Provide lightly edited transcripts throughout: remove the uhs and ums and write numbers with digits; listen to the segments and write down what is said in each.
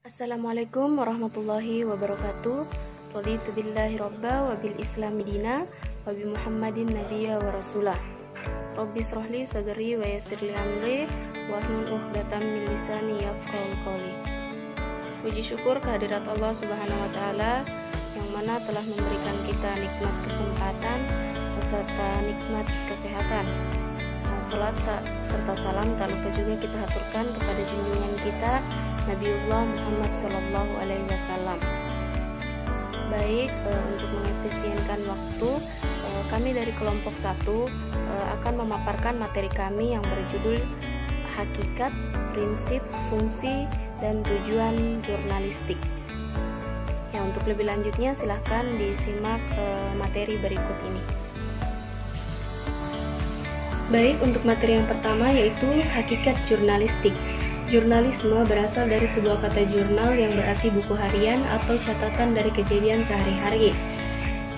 Assalamualaikum warahmatullahi wabarakatuh. Raditu billahi robba wa bil islami dina wa bi muhammadin nabiyya wa rasulah. Rabbi shrahli sadri wa yassirli amri wahlul 'uqdatam min lisani yafqahu qawli. Puji syukur kehadirat Allah Subhanahu wa taala yang mana telah memberikan kita nikmat kesempatan beserta nikmat kesehatan. Salat serta salam tak lupa juga kita haturkan kepada junjungan kita Nabiullah Muhammad Sallallahu Alaihi Wasallam. Baik, untuk mengefisienkan waktu, kami dari kelompok 1 akan memaparkan materi kami yang berjudul Hakikat, Prinsip, Fungsi, dan Tujuan Jurnalistik. Ya, untuk lebih lanjutnya silahkan disimak materi berikut ini. Baik, untuk materi yang pertama yaitu hakikat jurnalistik. Jurnalisme berasal dari sebuah kata jurnal yang berarti buku harian atau catatan dari kejadian sehari-hari.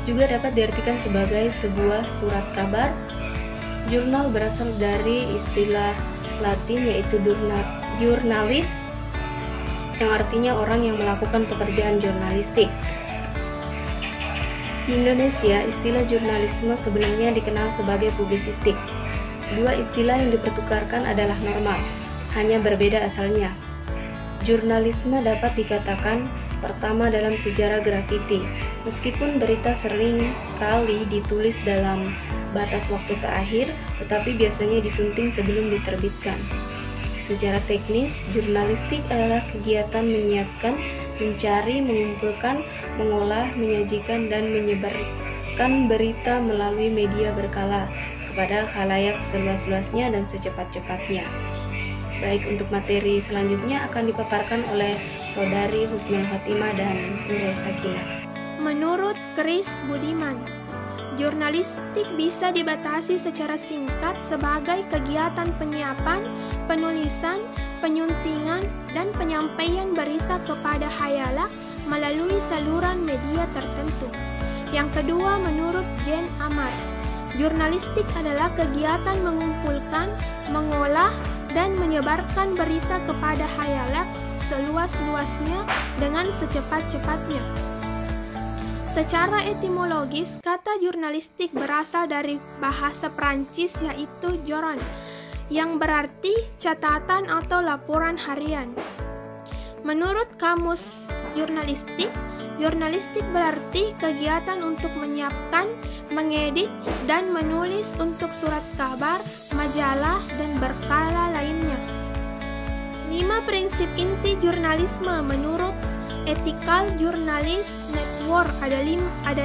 Juga dapat diartikan sebagai sebuah surat kabar. Jurnal berasal dari istilah Latin yaitu jurnalis, yang artinya orang yang melakukan pekerjaan jurnalistik. Di Indonesia, istilah jurnalisme sebelumnya dikenal sebagai publisistik. Dua istilah yang dipertukarkan adalah normal, hanya berbeda asalnya. Jurnalisme dapat dikatakan pertama dalam sejarah grafiti, meskipun berita sering kali ditulis dalam batas waktu terakhir, tetapi biasanya disunting sebelum diterbitkan. Secara teknis, jurnalistik adalah kegiatan menyiapkan, mencari, mengumpulkan, mengolah, menyajikan, dan menyebarkan berita melalui media berkala kepada khalayak seluas-luasnya dan secepat-cepatnya. Baik, untuk materi selanjutnya akan dipaparkan oleh Saudari Husnul Khotimah dan Nurul Sakinah. Menurut Chris Budiman, jurnalistik bisa dibatasi secara singkat sebagai kegiatan penyiapan, penulisan, penyuntingan, dan penyampaian berita kepada khalayak melalui saluran media tertentu. Yang kedua, menurut Jane Amar, jurnalistik adalah kegiatan mengumpulkan, mengolah, dan menyebarkan berita kepada khalayak seluas-luasnya dengan secepat-cepatnya. Secara etimologis, kata jurnalistik berasal dari bahasa Prancis yaitu journal, yang berarti catatan atau laporan harian. Menurut Kamus Jurnalistik, jurnalistik berarti kegiatan untuk menyiapkan, mengedit, dan menulis untuk surat kabar, majalah, dan berkala lainnya. 5 prinsip inti jurnalisme menurut Ethical Journalist Network ada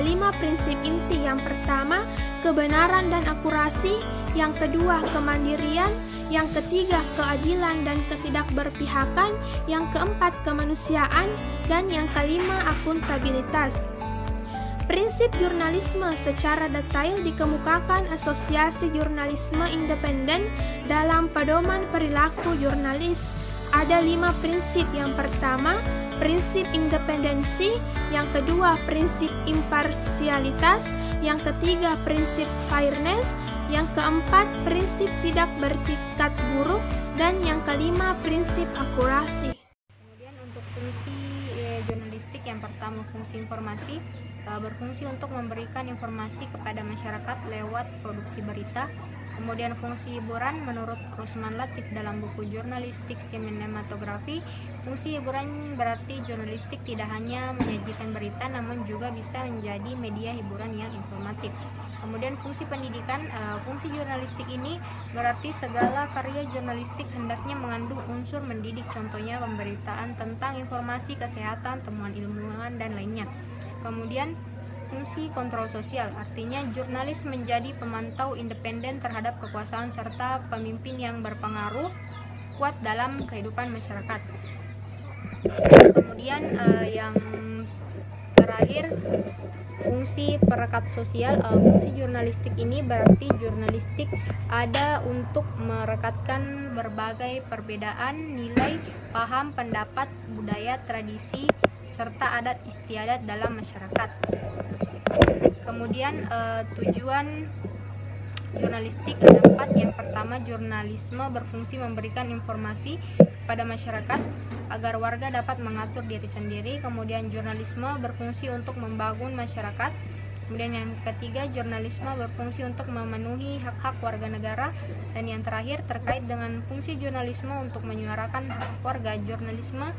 5 prinsip inti. Yang pertama, kebenaran dan akurasi. Yang kedua, kemandirian. Yang ketiga, keadilan dan ketidakberpihakan. Yang keempat, kemanusiaan. Dan yang kelima, akuntabilitas. Prinsip jurnalisme secara detail dikemukakan Asosiasi Jurnalisme Independen dalam Pedoman Perilaku Jurnalis. Ada 5 prinsip. Yang pertama, prinsip independensi. Yang kedua, prinsip imparsialitas. Yang ketiga, prinsip fairness. Yang keempat, prinsip tidak bertikat buruk. Dan yang kelima, prinsip akurasi. Kemudian untuk fungsi jurnalistik, yang pertama fungsi informasi, berfungsi untuk memberikan informasi kepada masyarakat lewat produksi berita. Kemudian fungsi hiburan menurut Rusman Latif dalam buku Jurnalistik Sinematografi, fungsi hiburan berarti jurnalistik tidak hanya menyajikan berita namun juga bisa menjadi media hiburan yang informatif. Kemudian fungsi pendidikan, fungsi jurnalistik ini berarti segala karya jurnalistik hendaknya mengandung unsur mendidik, contohnya pemberitaan tentang informasi kesehatan, temuan ilmuwan, dan lainnya. Kemudian fungsi kontrol sosial, artinya jurnalis menjadi pemantau independen terhadap kekuasaan serta pemimpin yang berpengaruh kuat dalam kehidupan masyarakat. Kemudian yang terakhir, fungsi perekat sosial. Fungsi jurnalistik ini berarti jurnalistik ada untuk merekatkan berbagai perbedaan nilai, paham, pendapat, budaya, tradisi, serta adat istiadat dalam masyarakat. Kemudian tujuan jurnalistik ada 4. Yang pertama, jurnalisme berfungsi memberikan informasi pada masyarakat agar warga dapat mengatur diri sendiri. Kemudian jurnalisme berfungsi untuk membangun masyarakat. Kemudian yang ketiga, jurnalisme berfungsi untuk memenuhi hak-hak warga negara. Dan yang terakhir, terkait dengan fungsi jurnalisme untuk menyuarakan hak warga, jurnalisme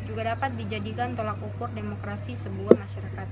juga dapat dijadikan tolak ukur demokrasi sebuah masyarakat.